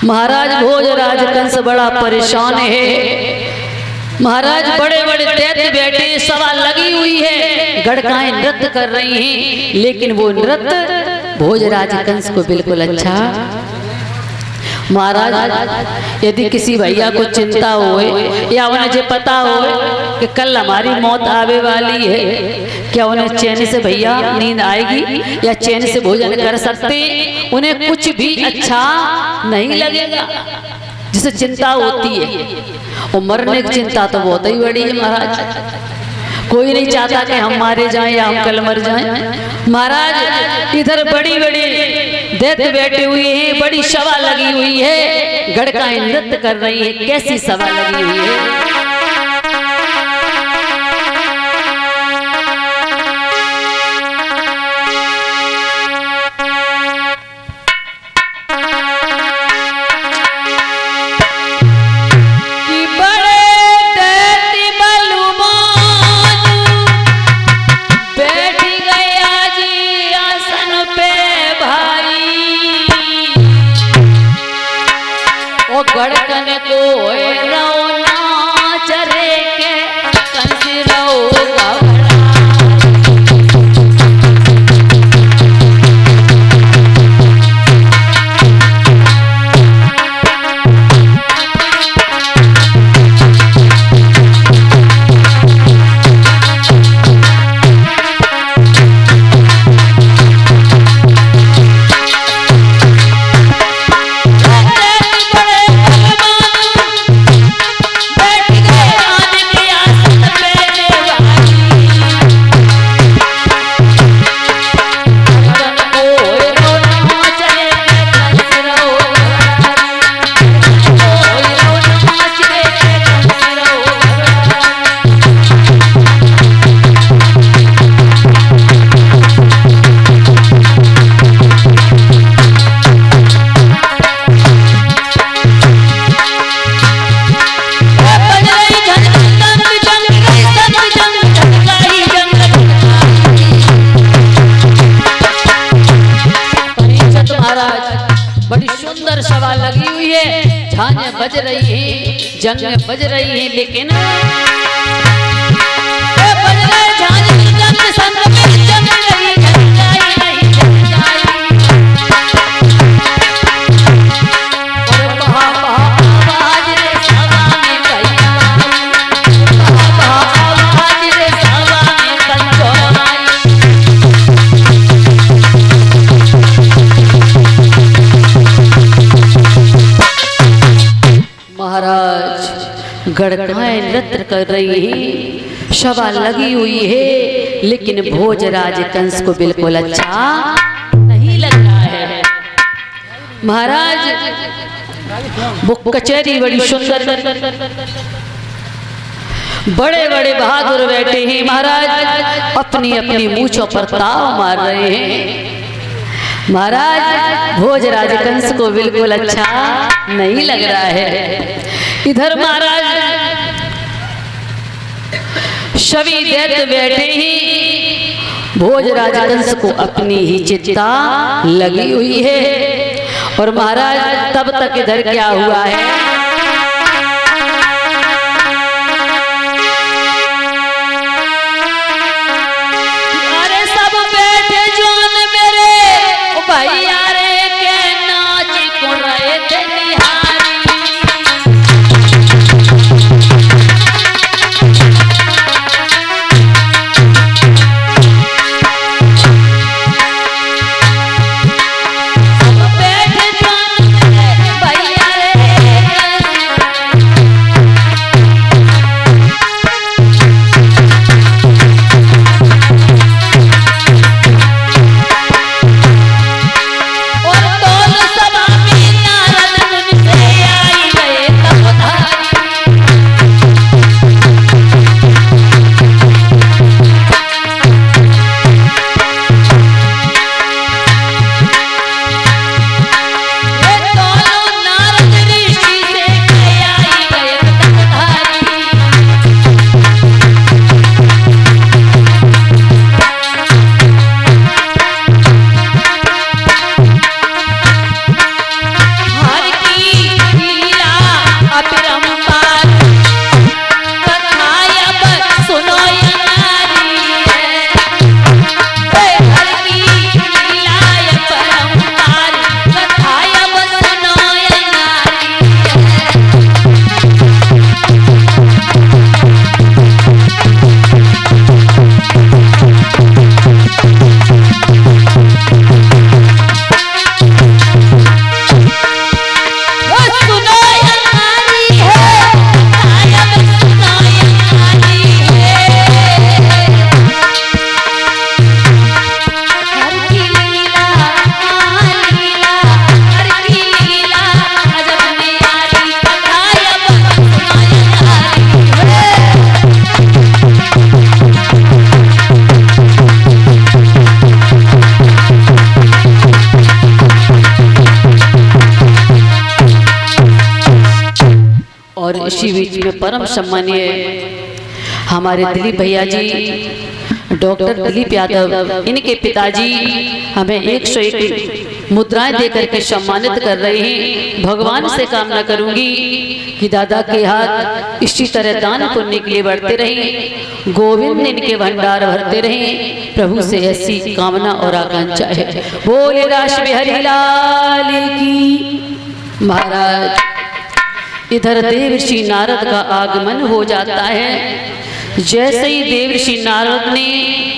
महाराज भोजराज कंस बड़ा परेशान है। महाराज बड़े बड़े दैत्य बैठे, सभा लगी हुई है, गड़काएं नृत्य कर रही हैं, लेकिन वो नृत्य भोजराज कंस को बिल्कुल अच्छा। महाराज यदि किसी भैया को चिंता होए या उन्हें जो पता हो कि कल हमारी मौत आवे वाली है, क्या उन्हें चैन से भैया नींद आएगी या चैन से भोजन कर सकते? उन्हें कुछ भी अच्छा नहीं लगेगा, जिसे चिंता होती है। और मरने की चिंता तो बहुत ही बड़ी है महाराज। कोई नहीं चाहता कि हम मारे जाएं या हम कल मर जाएं। महाराज इधर बड़ी बड़ी दैत्य बैठे हुए हैं, बड़ी सभा लगी हुई है, गड़काएं नृत्य कर रही है। कैसी सभा लगी हुई है? गड़कन को रौना चरे के कंस रहोगा। सभा लगी हुई है, झांझे बज रही है, जंग बज रही है, लेकिन बज रहे झांझे जंग संग में जंग नहीं जाई नहीं जंग जाई। और बहा बहा आवाज रे सभा में भैया, बहा बहा आवाज रे सभा में कंचोराई। महाराज गड़काएं नृत्य कर रही है, सभा लगी हुई है, लेकिन भोजराज कंस को बिल्कुल अच्छा नहीं लग रहा है। महाराज वो कचहरी बड़ी सुंदर, बड़े बड़े बहादुर बैठे हैं। महाराज अपनी अपनी मूंछों पर ताव मार रहे हैं। महाराज भोजराज कंस को बिल्कुल अच्छा नहीं लग रहा है। इधर महाराज सभी दैत्य बैठे ही, भोजराज कंस को अपनी ही चिंता लगी हुई है। और महाराज तब तक इधर क्या हुआ है? भैया रे के नाच को रहे थे निहारी, सब बैठे जान भैया रे के और इसी बीच में परम सम्मानीय हमारे दिलीप भैया जी, डॉक्टर दिलीप यादव, इनके पिताजी हमें 101 मुद्राएं देकर के सम्मानित कर रहे हैं। भगवान से कामना करूंगी कि दादा के हाथ इसी तरह दान पुण्य के लिए बढ़ते रहें, गोविंद इनके भंडार भरते रहें। प्रभु से ऐसी कामना और आकांक्षा है। बोले राश बिहारी लाल की। महाराज इधर देवर्षि नारद का आगमन हो जाता है। जैसे ही देवर्षि नारद ने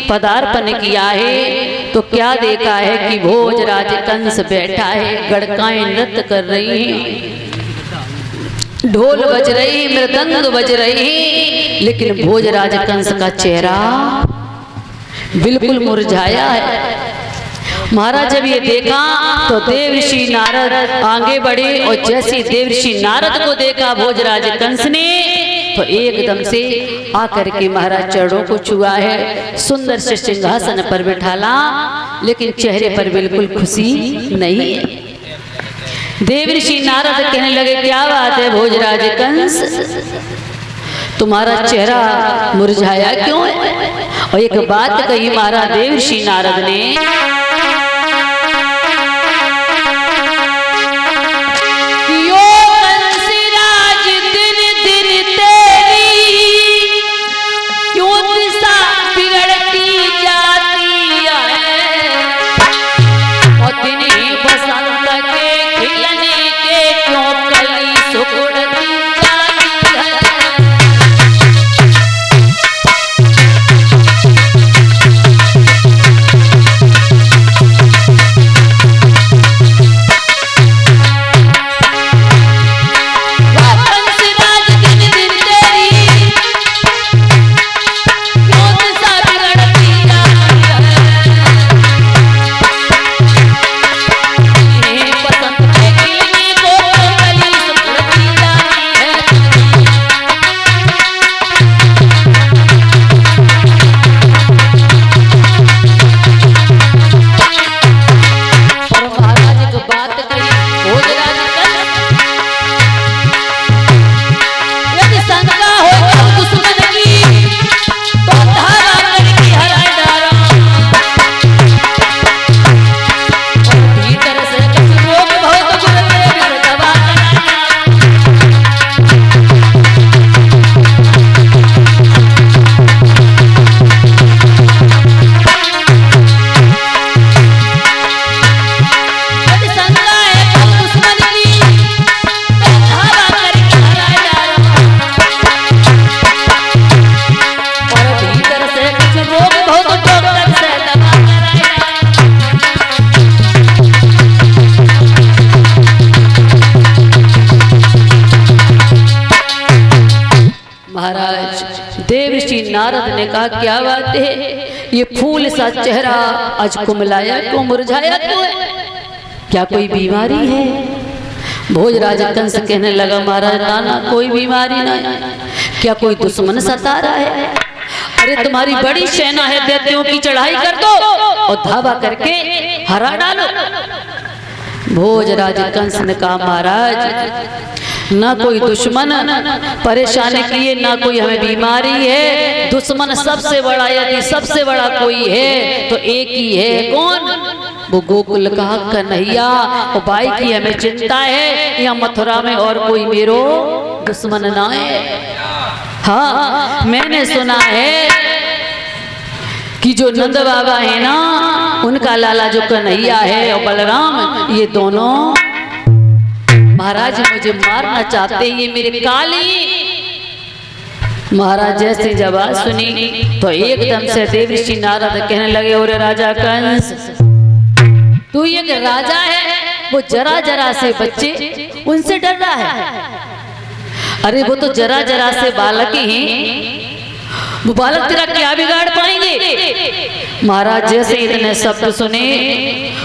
पदार्पण किया है तो क्या देखा है कि भोजराज कंस बैठा है, गड़काएं नृत्य कर रही हैं, ढोल बज रही, मृदंग बज रही, लेकिन भोजराज कंस का चेहरा बिल्कुल मुरझाया है। महाराज जब ये देखा तो देवर्षि नारद आगे बढ़े और जैसे देवर्षि नारद को देखा भोजराज कंस ने तो एकदम से आकर के महाराज चरणों को छुआ है, सुंदर से सिंहासन पर बिठाला, लेकिन चेहरे पर बिल्कुल खुशी नहीं है। देवर्षि नारद कहने लगे क्या बात है भोजराज कंस, तुम्हारा चेहरा मुरझाया क्यों है? और एक बात कही महाराज देवर्षि नारद ने, देवर्षि नारद ने कहा क्या बात है, ये फूल सा चेहरा आज कुमलाया क्यों, मुरझाया क्यों है, क्या कोई बीमारी है? भोजराज कंस कहने लगा महाराज नाना कोई बीमारी नहीं, क्या कोई दुश्मन सता रहा है? अरे तुम्हारी बड़ी सेना है, दैत्यों की चढ़ाई कर दो और धावा करके हरा डालो। भोजराज कंस ने कहा महाराज ना कोई दुश्मन परेशानी की है, ना कोई हमें बीमारी है, दुश्मन सबसे बड़ा यदि सबसे बड़ा कोई है तो एक ही है, कौन? वो गोकुल का कन्हैया, वो भाई की हमें चिंता है, यहाँ मथुरा में और कोई मेरो दुश्मन ना है। हाँ मैंने सुना है कि जो नंद बाबा है ना उनका लाला जो कन्हैया है और बलराम, ये दोनों महाराज मुझे मारना चाहते, ये मेरे काली। महाराज जैसे जब बात सुनी तो एकदम से देवर्षि नारद कहने लगे और राजा कंस तू ये राजा है, वो जरा जरा से बच्चे उनसे डर रहा है? अरे वो तो जरा जरा से बालक ही हैं, वो बालक तेरा क्या बिगाड़ पाएंगे? महाराज जैसे इतने शब्द सुने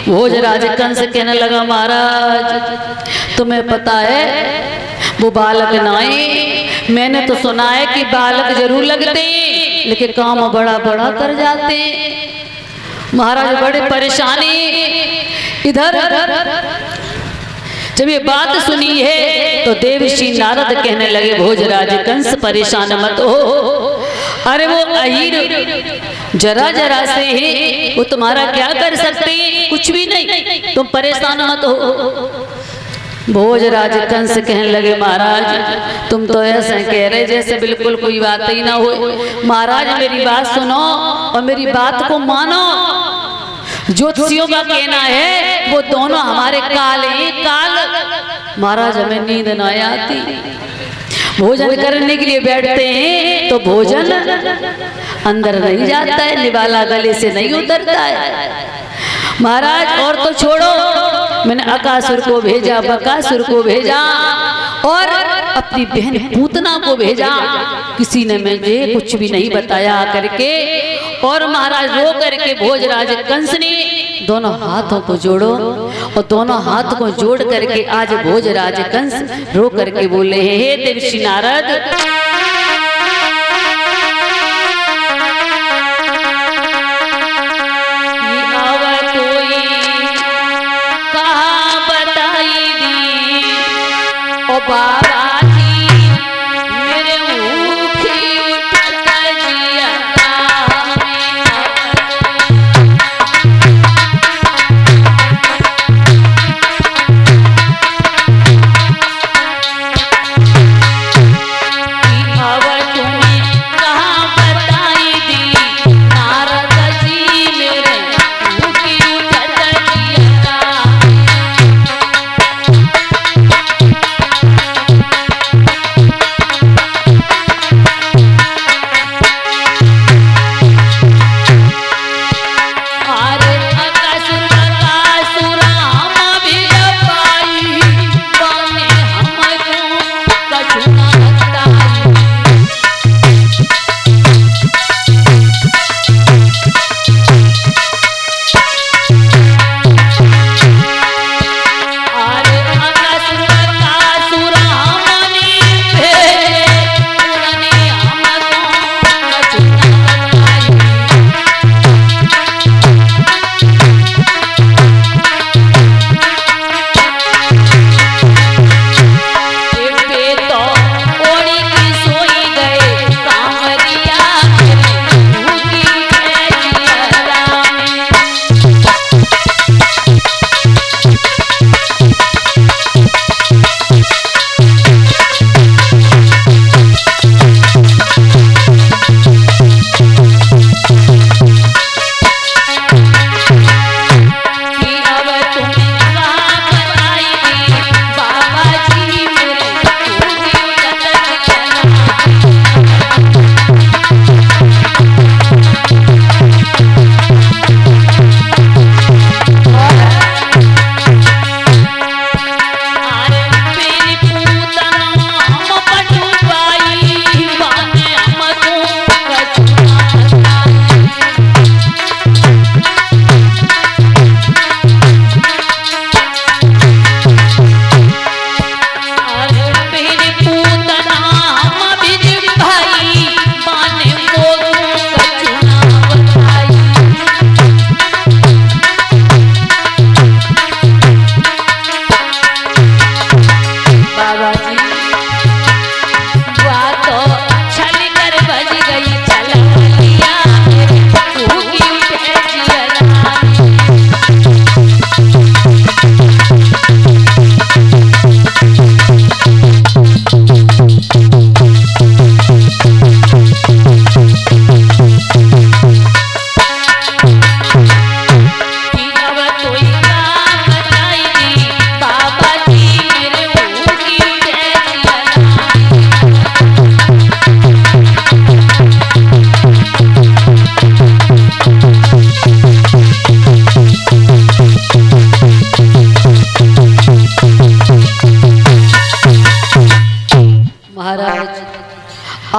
भोजराज कंस कहने लगा महाराज तुम्हें पता है वो बालक नाए, मैंने तो सुना है कि बालक जरूर लगते लेकिन काम बड़ा बड़ा कर जाते। महाराज बड़े परेशानी, इधर जब ये बात सुनी है तो देवर्षि नारद कहने लगे भोजराज कंस परेशान मत हो, अरे वो अहीर जरा जरा से है, वो तुम्हारा क्या कर सकते, कुछ भी नहीं, तुम परेशान मत हो। भोजराज कंस कहने लगे महाराज तुम तो ऐसे कह रहे जैसे बिल्कुल कोई बात ही ना हो। महाराज मेरी बात सुनो और मेरी बात को मानो। ज्योतिषियों का कहना है वो दोनों हमारे काल ही काल। महाराज हमें नींद ना आती, भोजन करने के लिए बैठते हैं तो भोजन अंदर नहीं जाता है, निवाला गले से नहीं उतरता है। महाराज और तो छोड़ो, मैंने अकासुर को भेजा, बकासुर को भेजा और अपनी बहन पूतना को भेजा, किसी ने मुझे कुछ भी नहीं बताया करके। और महाराज रो करके भोजराज कंस ने दोनों हाथों को जोड़ो और दोनों हाथ को जोड़ करके आज भोजराज कंस रो करके बोले हे देवर्षि नारद बाबा जी मेरे ऊखी उठता जियता अब तुम्हें कहाँ बताई दी नारद जी मेरे ऊखी उठता जियता।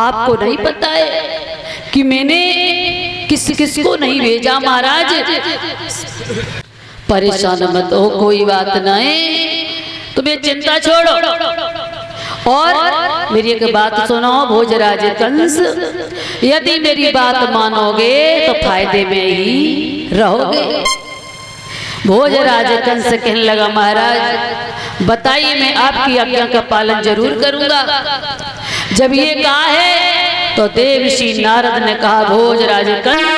आपको नहीं पता है कि मैंने किसको नहीं भेजा महाराज। परेशान मत हो, कोई बात नहीं, तुम्हें चिंता छोड़ो। और मेरी एक बात सुनो भोजराज कंस, यदि मेरी बात मानोगे तो फायदे में ही रहोगे। भोजराज कंस कहने लगा महाराज बताइए मैं आपकी आज्ञा का पालन जरूर करूंगा। जब ये कहा है तो देवर्षि नारद ने कहा, भोजराज कंस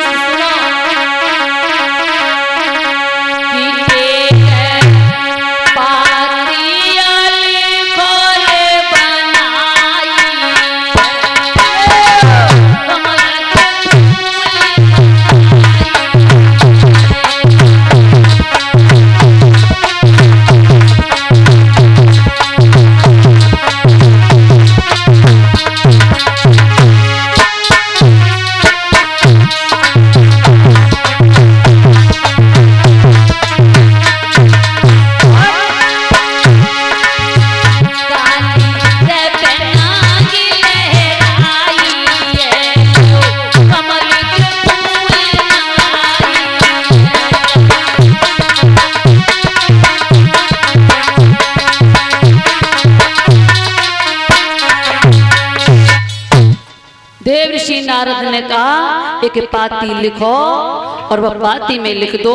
देवर्षि नारद ने कहा, एक पाती लिखो और वह पाती में लिख दो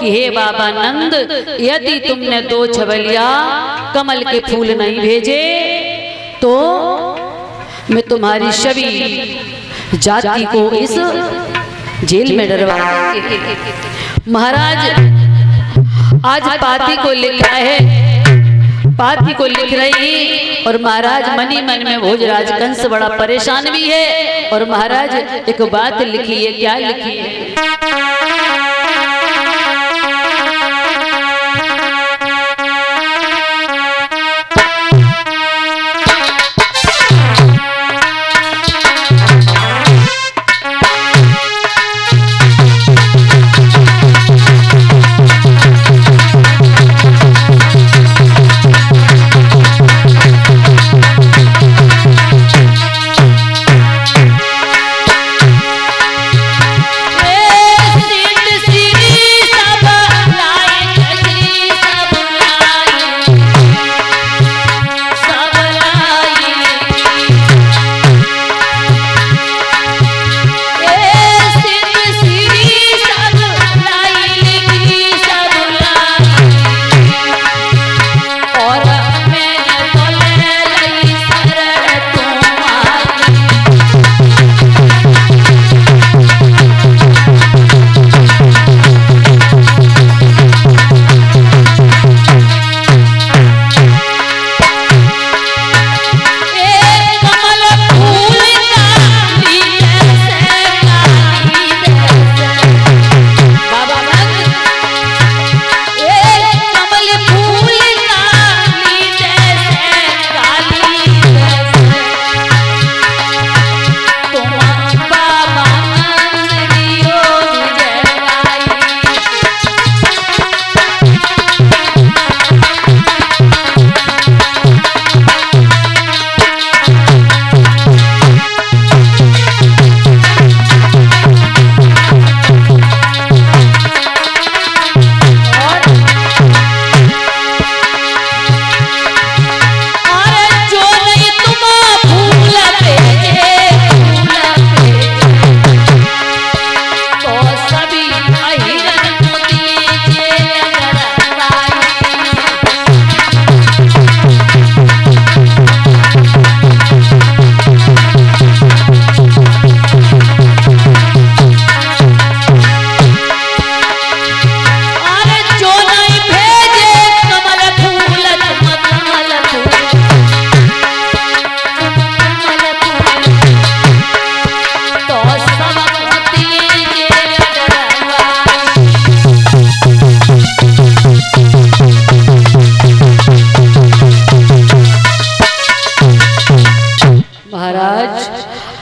कि हे बाबा नंद, यदि तुमने 2 छबलिया कमल के फूल नहीं भेजे तो मैं तुम्हारी सभी जाति को इस जेल में डरवा। महाराज आज पाती को लिखा है, पाती को लिख रही और महाराज मनी मन में भोजराज कंस बड़ा परेशान भी है। और महाराज एक बात लिखी है, क्या लिखी है?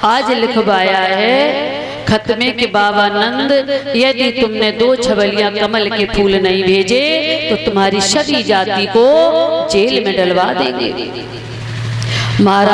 आज लिखवाया है खत में कि बाबा नंद, यदि तुमने 2 छबलियां कमल के फूल नहीं भेजे तो तुम्हारी सभी जाति को जेल में डलवा देंगे। महाराज